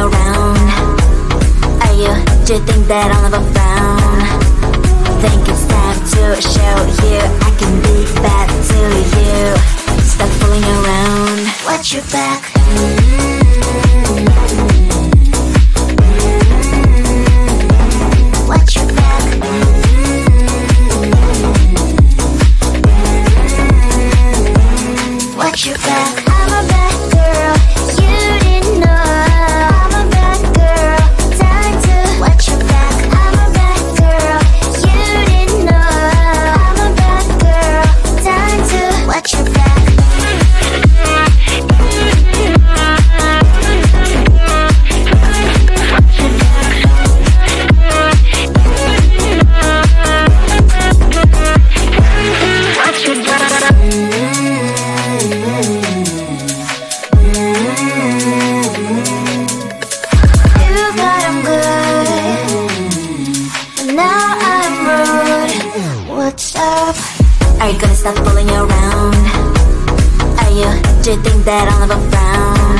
around? Are you, do you think that I'll never frown? Think it's time to show you I can be bad to you. Stop fooling around. Watch your back. Watch your back. Watch your back. I'm a bad girl, you didn't know. I'm a bad girl, time to watch your back. I'm a bad girl, you didn't know. I'm a bad girl, time to watch your back. Are you gonna stop fooling around? Are you, do you think that I'll never frown?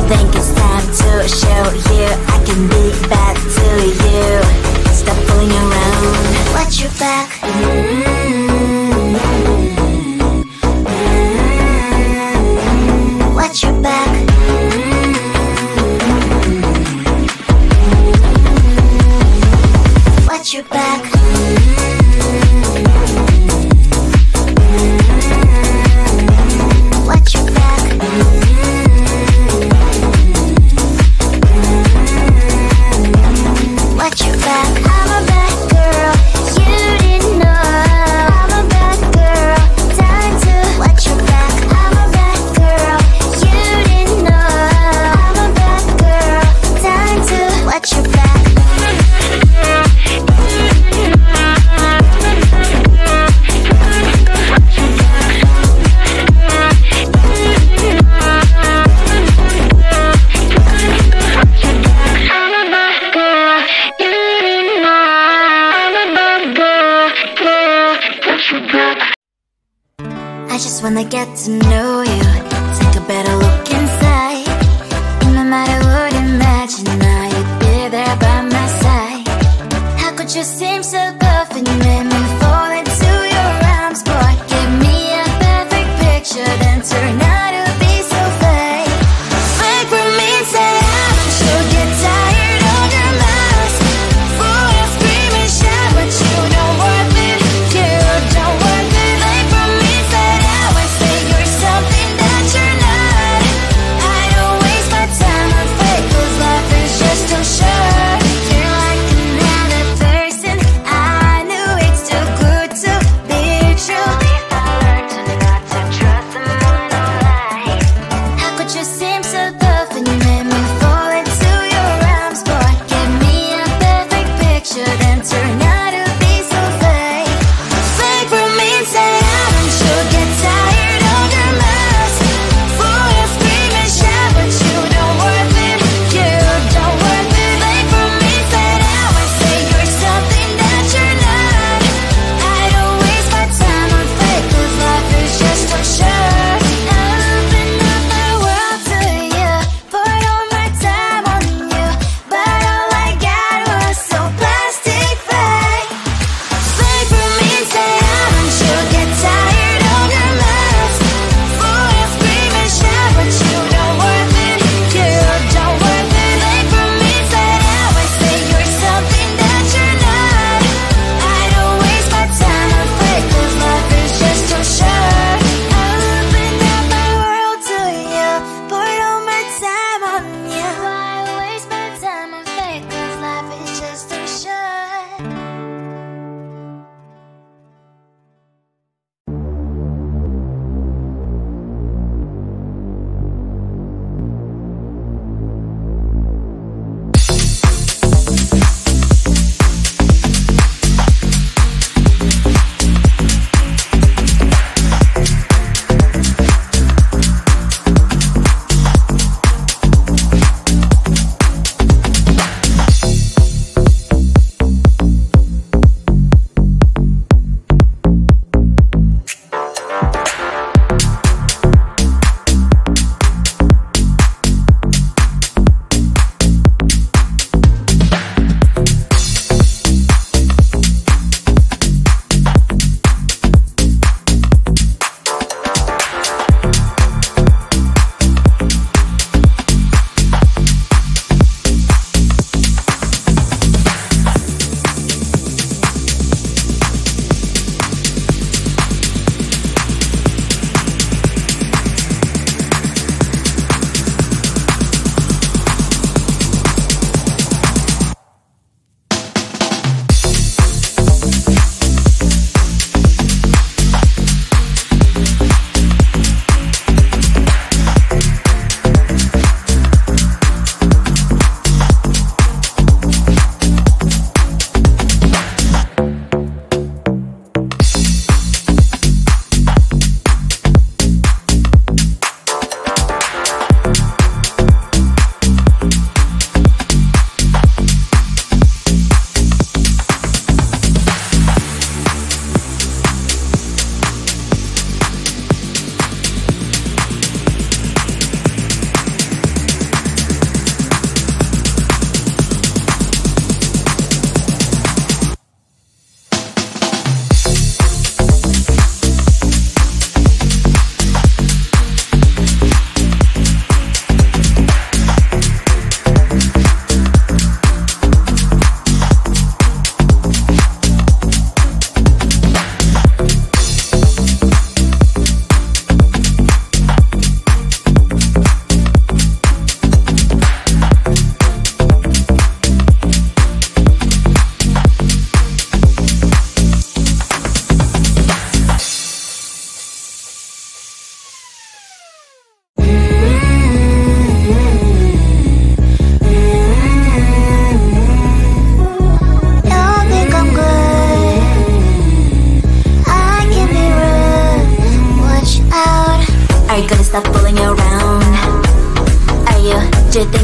Think it's time to show you I can be bad to you. Stop fooling around. Watch your back. Watch your back. Watch your back. Watch your back. Watch your back. I'm a bad girl, you didn't know. I'm a bad girl, time to watch your back. I'm a bad girl, you didn't know. I'm a bad girl, time to watch your back. I just wanna get to know you, take a better look inside. No matter what, imagine now you'd be there by my side. How could you seem so perfect, you made me fall into your arms, boy. Give me a perfect picture, then turn out to be so fake. Fake for me, say I'm sure get tired of your lies. Full of scream and shout, but you don't worth it. You don't worth it. Like for me, say I would say you're something that you're not.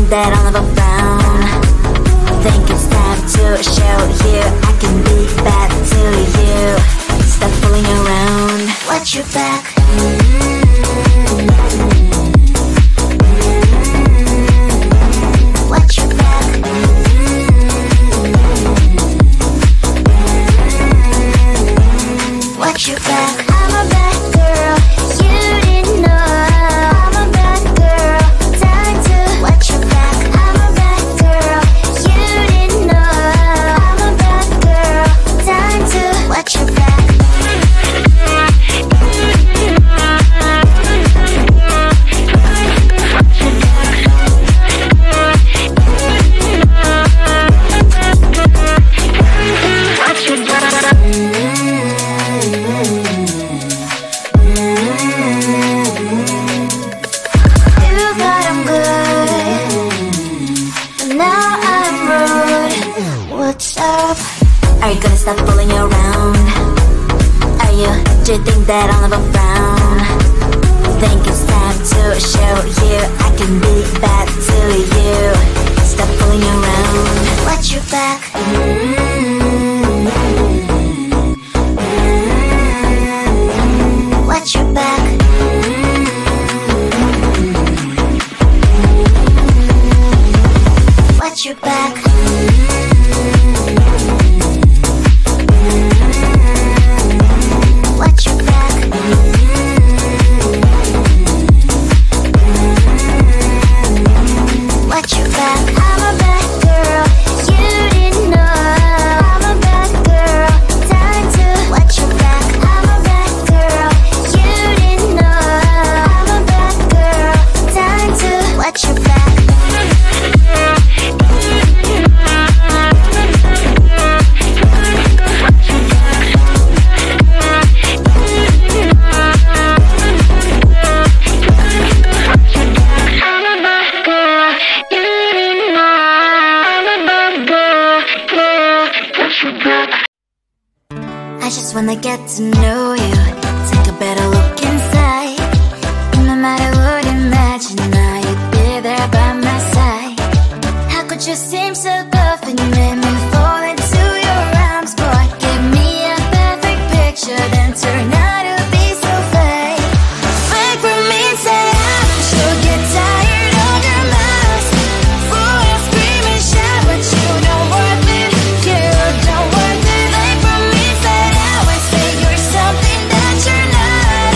that I'll never frown. Think it's time to show you I can be bad to you. Stop fooling around. Watch your back. Watch your back. Watch your back. I'm a bad girl. You didn't know. I'm a bad girl. Time to watch your back. I'm a bad girl. You didn't know. I'm a bad girl. Time to watch your back. Are you gonna stop fooling around? Do you think that I'll never frown? Think it's time to show you I can be bad to you. Stop fooling around. Watch your back. Watch your back. Watch your back. Watch your back. Watch your back. I'm a bad girl. You didn't know. I'm a bad girl. Time to watch your back. I'm a bad girl. You didn't know. I'm a bad girl. Time to watch your back. I just wanna get to know you. Take a better look inside. No matter what, imagine now you'd be there by my side. How could you seem so good when you made me fall into your arms, boy? Give me a perfect picture, then turn out to be so fake. Wait for me, say I'm sure get tired of your mask. Boy, I scream and shout, but you don't worth it. You don't worth it. Wait for me, say you're something that you're not.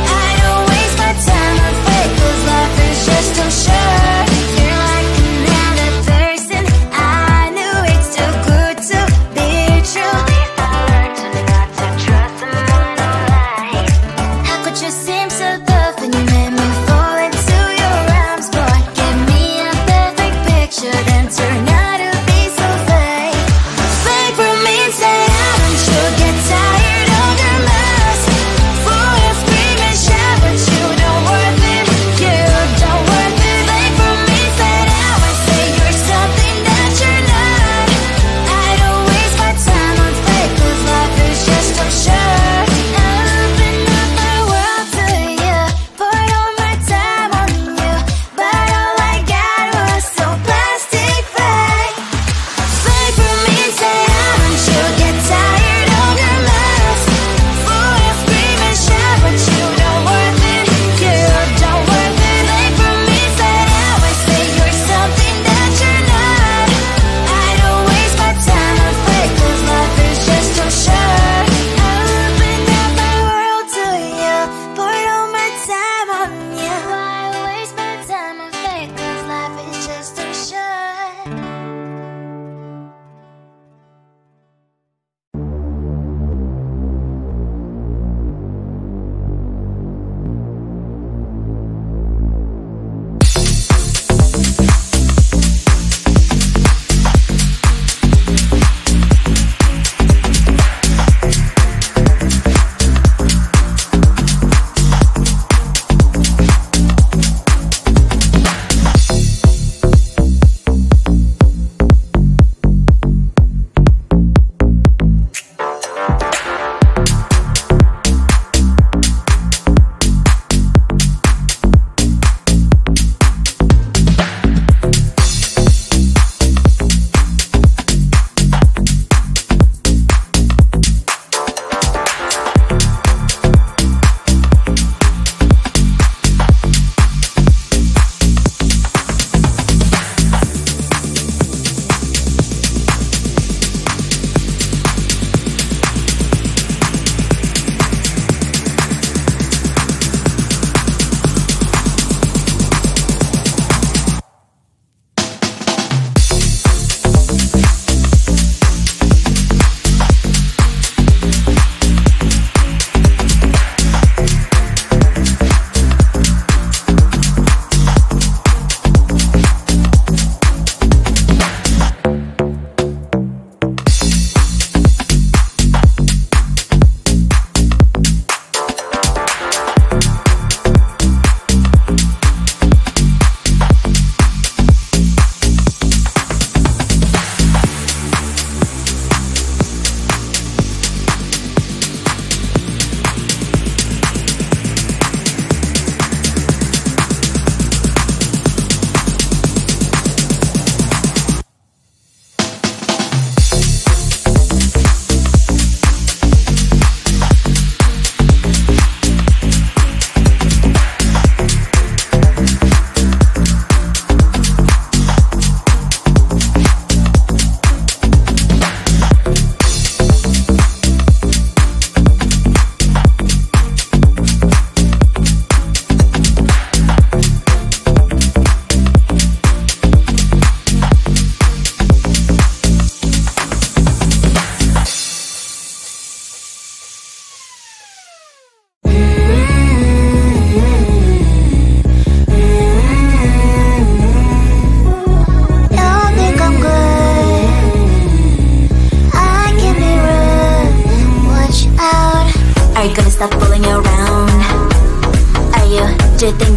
I don't waste my time on fake, 'cause life is just too short. You're like another person I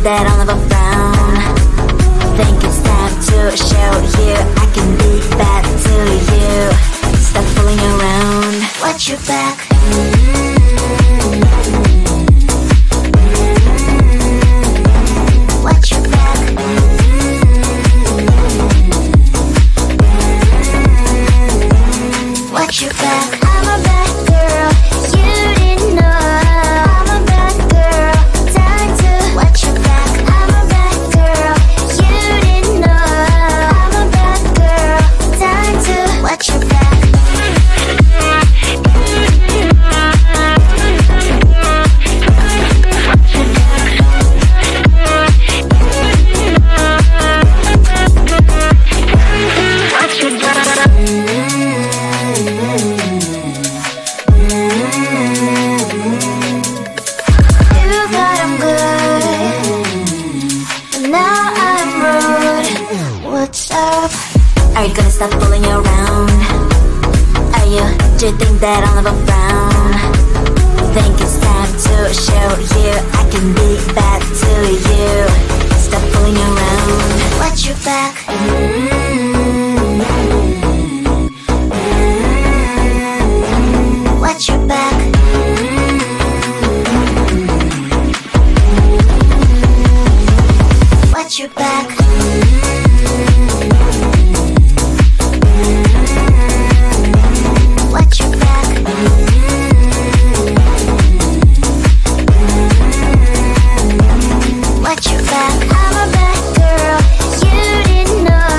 that I'll never frown. Think it's time to show you I can be bad to you. Stop fooling around. Watch your back. Watch your back. Watch your back. I'm a bad girl. You didn't know. I'm a bad girl. Time to watch your back. I'm a bad girl. You didn't know. I'm a bad girl. Time to watch your back. Are you gonna stop fooling around? Do you think that I'll never frown? Think it's time to show you I can be bad to you. Stop fooling around. Watch your back. Watch your back. Watch your back. Watch your back. Watch your back. I'm a bad girl. You didn't know.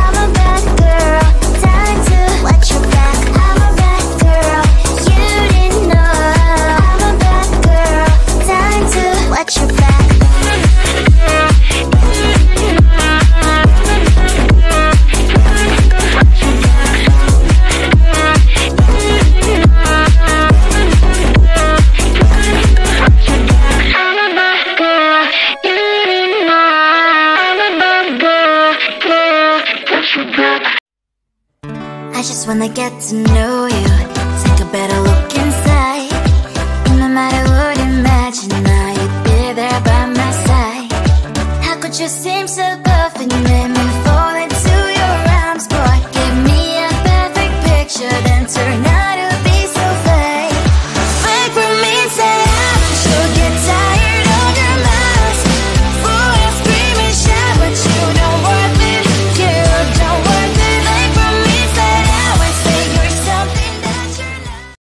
I'm a bad girl. Time to watch your back. I'm a bad girl. You didn't know. I'm a bad girl. Time to watch your back. I just wanna get to know you. Take a better look inside. No matter what, imagine now you'd be there by my side. How could you seem so perfect and let me fall into your arms, boy? Give me a perfect picture, then turn